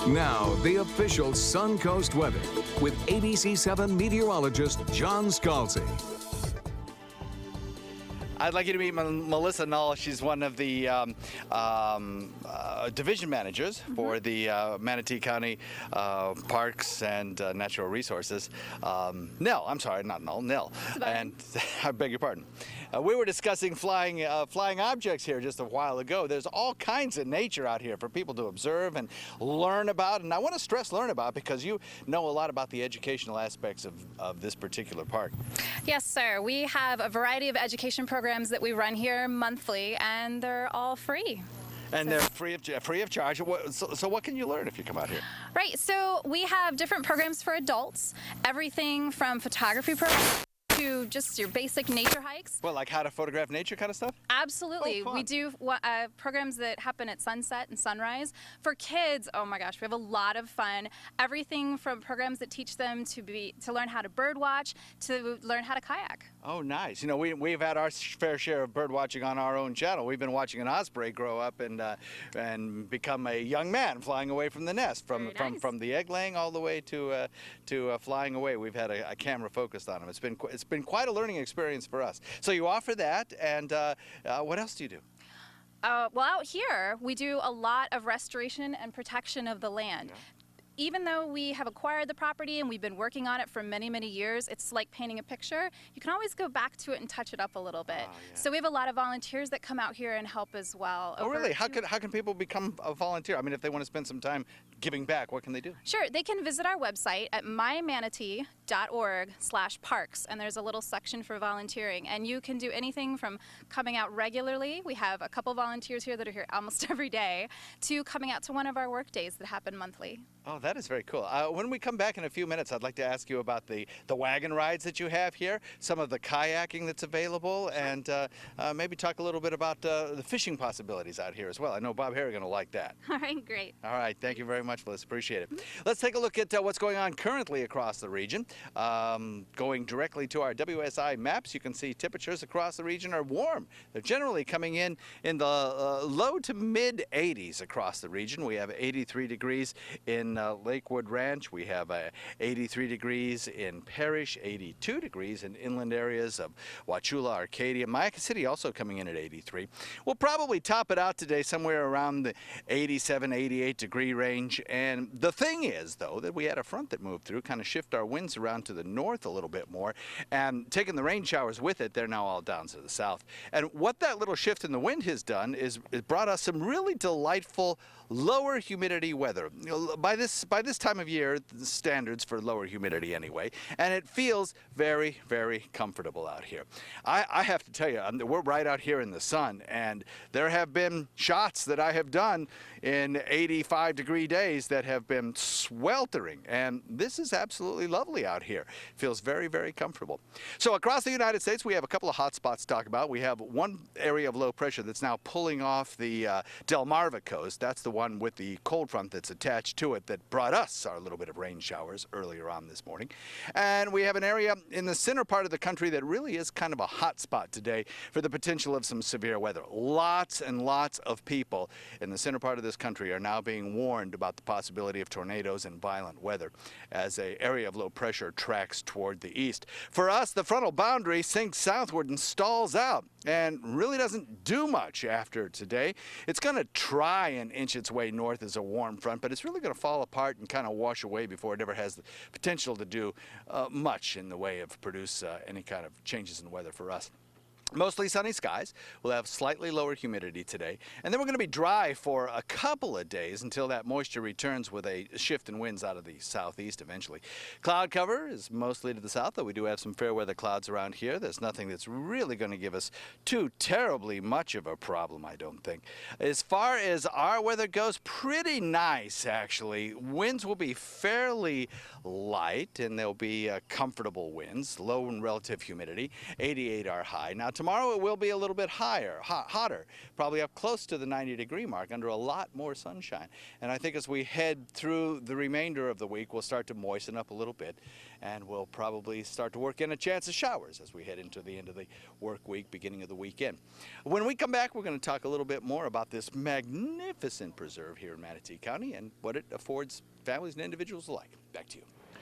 Now, the official Suncoast weather with ABC7 meteorologist John Scalzi. I'd like you to meet Melissa Null. She's one of the division managers for the Manatee County Parks and Natural Resources. Nell, I'm sorry, not Null, Nell. And I beg your pardon. We were discussing flying objects here just a while ago. There's all kinds of nature out here for people to observe and learn about. And I want to stress learn about because you know a lot about the educational aspects of this particular park. Yes, sir. We have a variety of education programs that we run here monthly, and they're all free. And they're free of charge. So what can you learn if you come out here? Right. So we have different programs for adults, everything from photography programs to just your basic nature hikes. Well, like how to photograph nature kind of stuff? Absolutely. Oh, we do programs that happen at sunset and sunrise. For kids, oh my gosh, we have a lot of fun. Everything from programs that teach them to learn how to bird watch, to learn how to kayak. Oh, nice. You know, we've had our fair share of bird watching on our own channel. We've been watching an osprey grow up and become a young man flying away from the nest, from the egg laying all the way to flying away. We've had a camera focused on him. It's been quite a learning experience for us. So you offer that, and what else do you do? Well, out here, we do a lot of restoration and protection of the land. Yeah. Even though we have acquired the property and we've been working on it for many, many years, it's like painting a picture. You can always go back to it and touch it up a little bit. Oh, yeah. So we have a lot of volunteers that come out here and help as well. Oh, really? How can people become a volunteer? I mean, if they want to spend some time giving back, what can they do? Sure. They can visit our website at mymanatee.org/parks, and there's a little section for volunteering. And you can do anything from coming out regularly. We have a couple volunteers here that are here almost every day, to coming out to one of our work days that happen monthly. Oh, that is very cool. When we come back in a few minutes, I'd like to ask you about the wagon rides that you have here, some of the kayaking that's available, and maybe talk a little bit about the fishing possibilities out here as well. I know Bob Harrigan will like that. All right, great. All right, thank you very much, Liz. Appreciate it. Let's take a look at what's going on currently across the region. Going directly to our WSI maps, you can see temperatures across the region are warm. They're generally coming in the low to mid 80s across the region. We have 83 degrees in Lakewood Ranch. We have 83 degrees in Parrish, 82 degrees in inland areas of Wauchula, Arcadia. Mayaca City also coming in at 83. We'll probably top it out today somewhere around the 87, 88 degree range. And the thing is, though, that we had a front that moved through, kind of shift our winds around to the north a little bit more, and taking the rain showers with it, they're now all down to the south. And what that little shift in the wind has done is it brought us some really delightful lower humidity weather. By this time of year, the standards for lower humidity anyway, and it feels very, very comfortable out here. I have to tell you, we're right out here in the sun, and there have been shots that I have done in 85 degree days that have been sweltering, and this is absolutely lovely out here. Feels very, very comfortable. So across the United States, we have a couple of hot spots to talk about. We have one area of low pressure that's now pulling off the Delmarva coast. That's the one with the cold front that's attached to it that brought us our little bit of rain showers earlier on this morning. And we have an area in the center part of the country that really is kind of a hot spot today for the potential of some severe weather. Lots and lots of people in the center part of this country are now being warned about the possibility of tornadoes and violent weather as an area of low pressure tracks toward the east. For us, the frontal boundary sinks southward and stalls out and really doesn't do much after today. It's going to try and inch its way north as a warm front, but it's really going to fall apart and kind of wash away before it ever has the potential to do much in the way of produce any kind of changes in weather for us. Mostly sunny skies. We'll have slightly lower humidity today, and then we're going to be dry for a couple of days until that moisture returns with a shift in winds out of the southeast eventually. Cloud cover is mostly to the south, though we do have some fair weather clouds around here. There's nothing that's really going to give us too terribly much of a problem, I don't think. As far as our weather goes, pretty nice actually. Winds will be fairly light, and there'll be comfortable winds, low in relative humidity. 88 our high. Now tomorrow it will be a little bit hotter, probably up close to the 90-degree mark under a lot more sunshine. And I think as we head through the remainder of the week, we'll start to moisten up a little bit, and we'll probably start to work in a chance of showers as we head into the end of the work week, beginning of the weekend. When we come back, we're going to talk a little bit more about this magnificent preserve here in Manatee County and what it affords families and individuals alike. Back to you.